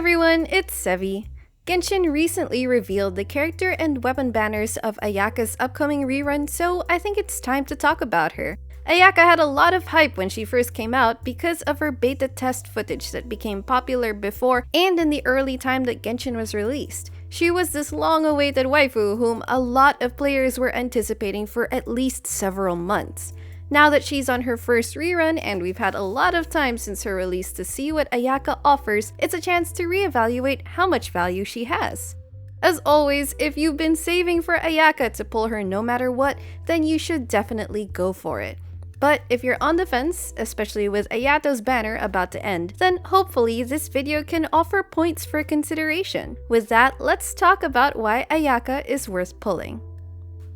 everyone, it's Sevi. Genshin recently revealed the character and weapon banners of Ayaka's upcoming rerun, so I think it's time to talk about her. Ayaka had a lot of hype when she first came out because of her beta test footage that became popular before and in the early time that Genshin was released. She was this long-awaited waifu whom a lot of players were anticipating for at least several months. Now that she's on her first rerun and we've had a lot of time since her release to see what Ayaka offers, it's a chance to reevaluate how much value she has. As always, if you've been saving for Ayaka to pull her no matter what, then you should definitely go for it. But if you're on the fence, especially with Ayato's banner about to end, then hopefully this video can offer points for consideration. With that, let's talk about why Ayaka is worth pulling.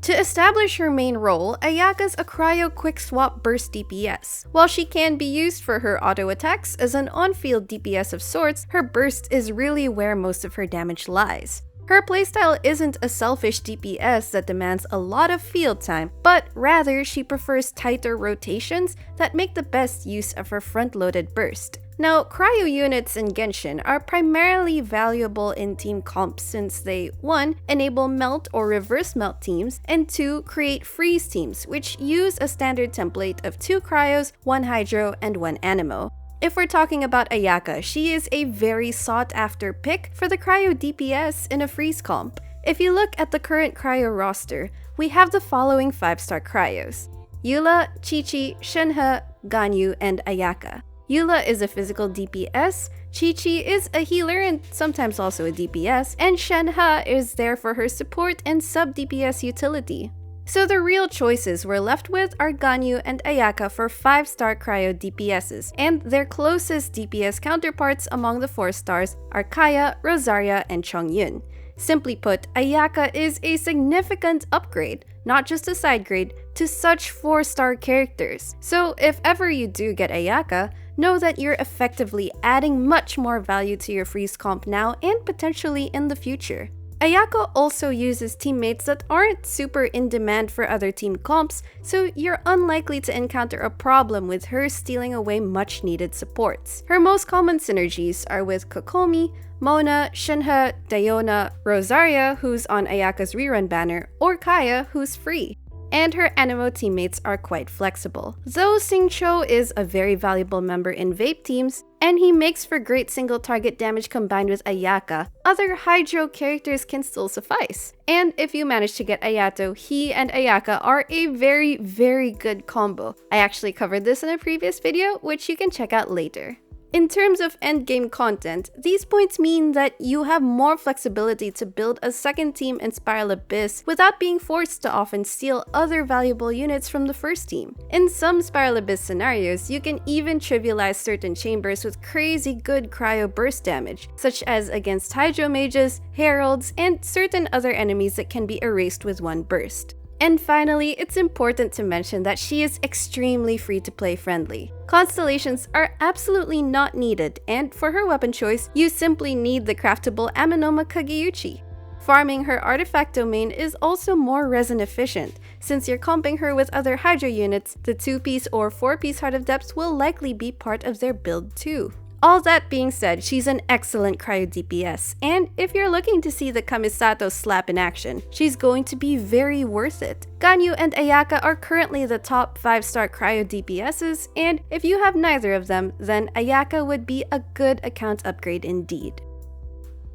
To establish her main role, Ayaka's a cryo quick swap burst DPS. While she can be used for her auto attacks as an on-field DPS of sorts, her burst is really where most of her damage lies. Her playstyle isn't a selfish DPS that demands a lot of field time, but rather she prefers tighter rotations that make the best use of her front-loaded burst. Now, cryo units in Genshin are primarily valuable in team comps since they 1. Enable melt or reverse melt teams, and 2. Create freeze teams, which use a standard template of 2 cryos, 1 hydro, and 1 anemo. If we're talking about Ayaka, she is a very sought-after pick for the cryo DPS in a freeze comp. If you look at the current cryo roster, we have the following 5-star cryos: Eula, Qiqi, Shenhe, Ganyu, and Ayaka. Eula is a physical DPS, Qiqi is a healer and sometimes also a DPS, and Shenhe is there for her support and sub-DPS utility. So the real choices we're left with are Ganyu and Ayaka for 5-star cryo DPSs, and their closest DPS counterparts among the 4 stars are Kaeya, Rosaria, and Chongyun. Simply put, Ayaka is a significant upgrade, not just a side grade, to such 4-star characters. So if ever you do get Ayaka, know that you're effectively adding much more value to your freeze comp now and potentially in the future. Ayaka also uses teammates that aren't super in demand for other team comps, so you're unlikely to encounter a problem with her stealing away much needed supports. Her most common synergies are with Kokomi, Mona, Shenhe, Diona, Rosaria, who's on Ayaka's rerun banner, or Kaeya, who's free. And her anemo teammates are quite flexible. Though Xingqiu is a very valuable member in Vape teams, and he makes for great single target damage combined with Ayaka, other Hydro characters can still suffice. And if you manage to get Ayato, he and Ayaka are a very good combo. I actually covered this in a previous video, which you can check out later. In terms of endgame content, these points mean that you have more flexibility to build a second team in Spiral Abyss without being forced to often steal other valuable units from the first team. In some Spiral Abyss scenarios, you can even trivialize certain chambers with crazy good cryo burst damage, such as against Hydro Mages, Heralds, and certain other enemies that can be erased with one burst. And finally, it's important to mention that she is extremely free-to-play friendly. Constellations are absolutely not needed, and for her weapon choice, you simply need the craftable Amenoma Kageuchi. Farming her artifact domain is also more resin efficient. Since you're comping her with other Hydro units, the 2-piece or 4-piece Heart of Depths will likely be part of their build too. All that being said, she's an excellent cryo DPS, and if you're looking to see the Kamisato slap in action, she's going to be very worth it. Ganyu and Ayaka are currently the top 5-star cryo DPSs, and if you have neither of them, then Ayaka would be a good account upgrade indeed.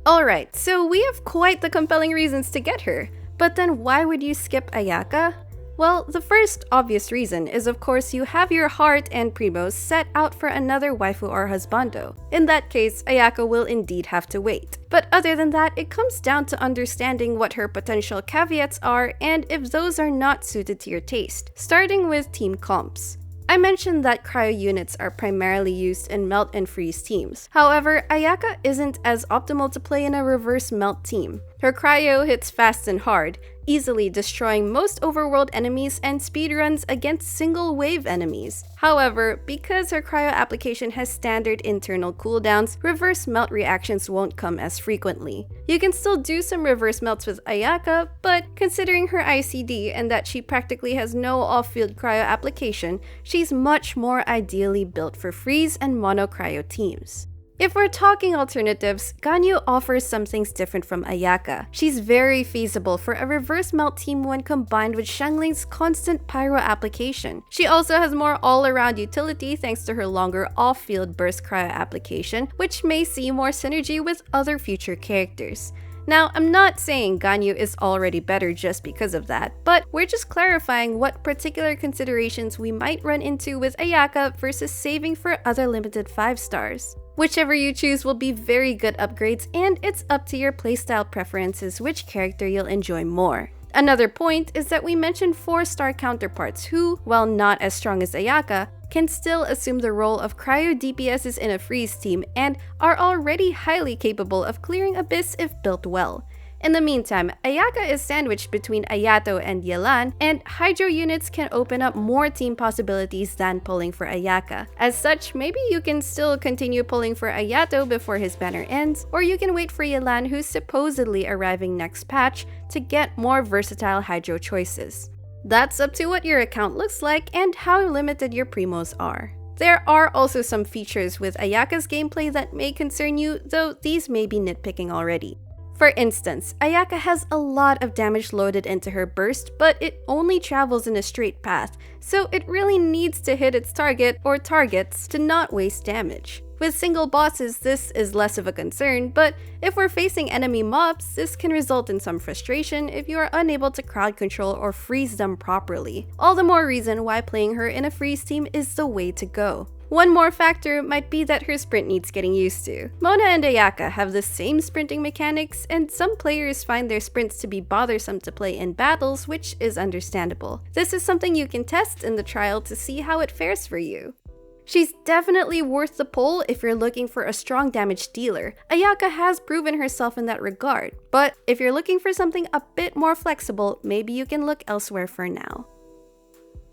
Alright, so we have quite the compelling reasons to get her, but then why would you skip Ayaka? Well, the first obvious reason is of course you have your heart and primos set out for another waifu or husbando. In that case, Ayaka will indeed have to wait. But other than that, it comes down to understanding what her potential caveats are and if those are not suited to your taste. Starting with team comps. I mentioned that cryo units are primarily used in melt and freeze teams. However, Ayaka isn't as optimal to play in a reverse melt team. Her cryo hits fast and hard, easily destroying most overworld enemies and speedruns against single wave enemies. However, because her cryo application has standard internal cooldowns, reverse melt reactions won't come as frequently. You can still do some reverse melts with Ayaka, but considering her ICD and that she practically has no off-field cryo application, she's much more ideally built for freeze and mono cryo teams. If we're talking alternatives, Ganyu offers some things different from Ayaka. She's very feasible for a reverse melt team when combined with Xiangling's constant pyro application. She also has more all-around utility thanks to her longer off-field burst cryo application, which may see more synergy with other future characters. Now, I'm not saying Ganyu is already better just because of that, but we're just clarifying what particular considerations we might run into with Ayaka versus saving for other limited 5 stars. Whichever you choose will be very good upgrades, and it's up to your playstyle preferences which character you'll enjoy more. Another point is that we mentioned 4-star counterparts who, while not as strong as Ayaka, can still assume the role of cryo DPSs in a freeze team and are already highly capable of clearing Abyss if built well. In the meantime, Ayaka is sandwiched between Ayato and Yelan, and Hydro units can open up more team possibilities than pulling for Ayaka. As such, maybe you can still continue pulling for Ayato before his banner ends, or you can wait for Yelan, who's supposedly arriving next patch, to get more versatile Hydro choices. That's up to what your account looks like and how limited your primos are. There are also some features with Ayaka's gameplay that may concern you, though these may be nitpicking already. For instance, Ayaka has a lot of damage loaded into her burst, but it only travels in a straight path, so it really needs to hit its target or targets to not waste damage. With single bosses, this is less of a concern, but if we're facing enemy mobs, this can result in some frustration if you are unable to crowd control or freeze them properly. All the more reason why playing her in a freeze team is the way to go. One more factor might be that her sprint needs getting used to. Mona and Ayaka have the same sprinting mechanics, and some players find their sprints to be bothersome to play in battles, which is understandable. This is something you can test in the trial to see how it fares for you. She's definitely worth the pull if you're looking for a strong damage dealer. Ayaka has proven herself in that regard, but if you're looking for something a bit more flexible, maybe you can look elsewhere for now.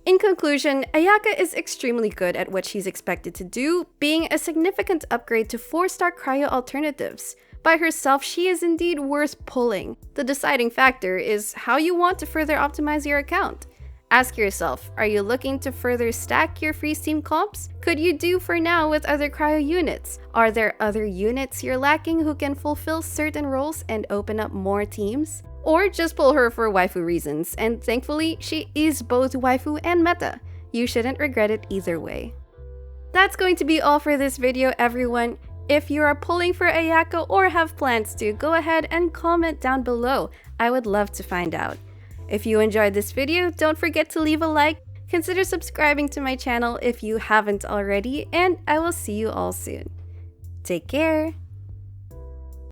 In conclusion, Ayaka is extremely good at what she's expected to do, being a significant upgrade to 4-star cryo alternatives. By herself, she is indeed worth pulling. The deciding factor is how you want to further optimize your account. Ask yourself, are you looking to further stack your freeze team comps? Could you do for now with other cryo units? Are there other units you're lacking who can fulfill certain roles and open up more teams? Or just pull her for waifu reasons, and thankfully, she is both waifu and meta. You shouldn't regret it either way. That's going to be all for this video, everyone. If you are pulling for Ayaka or have plans to, go ahead and comment down below. I would love to find out. If you enjoyed this video, don't forget to leave a like, consider subscribing to my channel if you haven't already, and I will see you all soon. Take care!